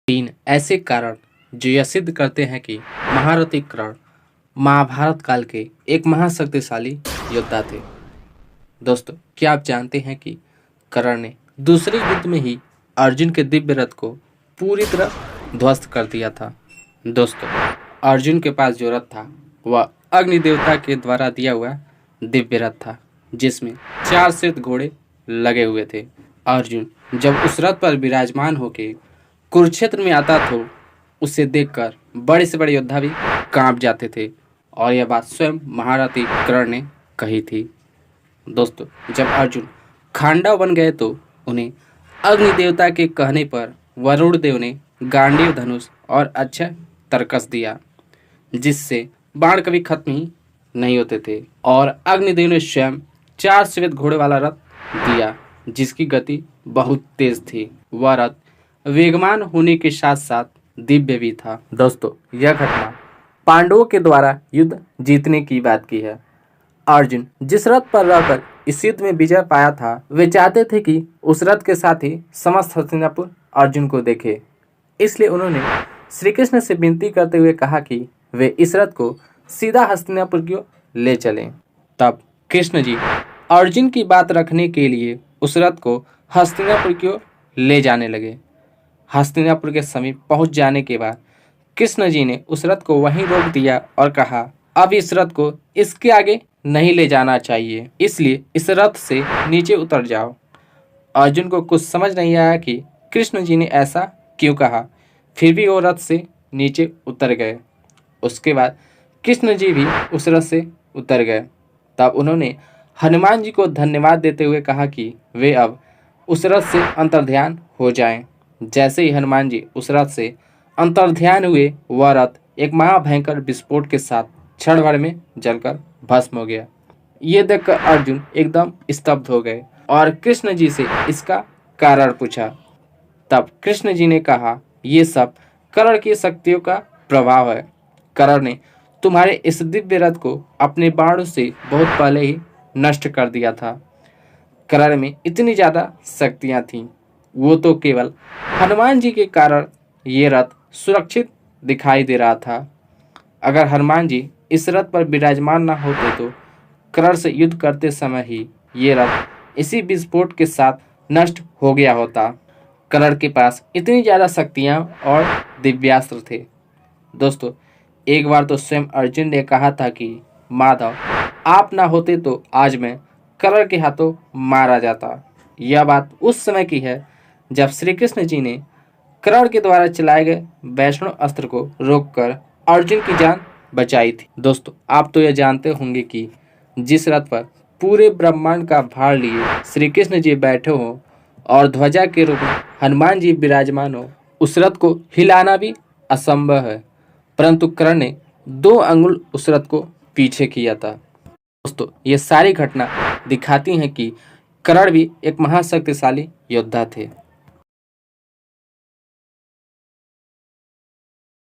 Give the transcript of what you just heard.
तीन ऐसे कारण जो यह सिद्ध करते हैं कि महारथी कर्ण महाभारत काल के एक महाशक्तिशाली योद्धा थे। दोस्तों, क्या आप जानते हैं कि कर्ण ने दूसरे युद्ध में ही अर्जुन के दिव्य रथ को पूरी तरह ध्वस्त कर दिया था। दोस्तों, अर्जुन के पास जो रथ था वह अग्नि देवता के द्वारा दिया हुआ दिव्य रथ था, जिसमें 4 श्वेत घोड़े लगे हुए थे। अर्जुन जब उस रथ पर विराजमान होकर कुरुक्षेत्र में आता तो उसे देखकर बड़े से बड़े योद्धा भी कांप जाते थे, और यह बात स्वयं महारथी कर्ण ने कही थी। दोस्तों, जब अर्जुन खांडव बन गए तो उन्हें अग्नि देवता के कहने पर वरुण देव ने गांडीव धनुष और अक्षय तरकस दिया, जिससे बाण कभी खत्म ही नहीं होते थे। और अग्निदेव ने स्वयं 4 श्वेत घोड़े वाला रथ दिया, जिसकी गति बहुत तेज थी। वह रथ वेगवान होने के साथ साथ दिव्य भी था। दोस्तों, यह घटना पांडवों के द्वारा युद्ध जीतने की बात की है। अर्जुन जिस रथ पर रहकर इस युद्ध में विजय पाया था, वे चाहते थे कि उस रथ के साथ ही समस्त हस्तिनापुर अर्जुन को देखे। इसलिए उन्होंने श्री कृष्ण से विनती करते हुए कहा कि वे इस रथ को सीधा हस्तिनापुर की ओर ले चलें। तब कृष्ण जी अर्जुन की बात रखने के लिए उस रथ को हस्तिनापुर की ओर ले जाने लगे। हस्तिनापुर के समीप पहुंच जाने के बाद कृष्ण जी ने उस रथ को वहीं रोक दिया और कहा, अब इस रथ को इसके आगे नहीं ले जाना चाहिए, इसलिए इस रथ से नीचे उतर जाओ। अर्जुन को कुछ समझ नहीं आया कि कृष्ण जी ने ऐसा क्यों कहा, फिर भी वो रथ से नीचे उतर गए। उसके बाद कृष्ण जी भी उस रथ से उतर गए। तब उन्होंने हनुमान जी को धन्यवाद देते हुए कहा कि वे अब उस रथ से अंतर्ध्यान हो जाएं। जैसे ही हनुमान जी उस रथ से अंतर्ध्यान हुए, वह रथ एक महाभयंकर विस्फोट के साथ क्षण भर में जलकर भस्म हो गया। ये देखकर अर्जुन एकदम स्तब्ध हो गए और कृष्ण जी से इसका कारण पूछा। तब कृष्ण जी ने कहा, ये सब कर्ण की शक्तियों का प्रभाव है। कर्ण ने तुम्हारे इस दिव्य रथ को अपने बाणों से बहुत पहले ही नष्ट कर दिया था। कर्ण में इतनी ज़्यादा शक्तियाँ थीं, वो तो केवल हनुमान जी के कारण ये रथ सुरक्षित दिखाई दे रहा था। अगर हनुमान जी इस रथ पर विराजमान न होते तो कर्ण से युद्ध करते समय ही ये रथ इसी विस्फोट के साथ नष्ट हो गया होता। कर्ण के पास इतनी ज़्यादा शक्तियाँ और दिव्यास्त्र थे। दोस्तों, एक बार तो स्वयं अर्जुन ने कहा था कि माधव, आप ना होते तो आज मैं कर्ण के हाथों मारा जाता। यह बात उस समय की है जब श्री कृष्ण जी ने कर्ण के द्वारा चलाए गए वैष्णव अस्त्र को रोककर अर्जुन की जान बचाई थी। दोस्तों, आप तो यह जानते होंगे कि जिस रथ पर पूरे ब्रह्मांड का भार लिए श्री कृष्ण जी बैठे हों और ध्वजा के रूप में हनुमान जी विराजमान हो, उस रथ को हिलाना भी असंभव है, परंतु कर्ण ने 2 अंगुल उस रथ को पीछे किया था। दोस्तों, ये सारी घटना दिखाती हैं कि कर्ण भी एक महाशक्तिशाली योद्धा थे।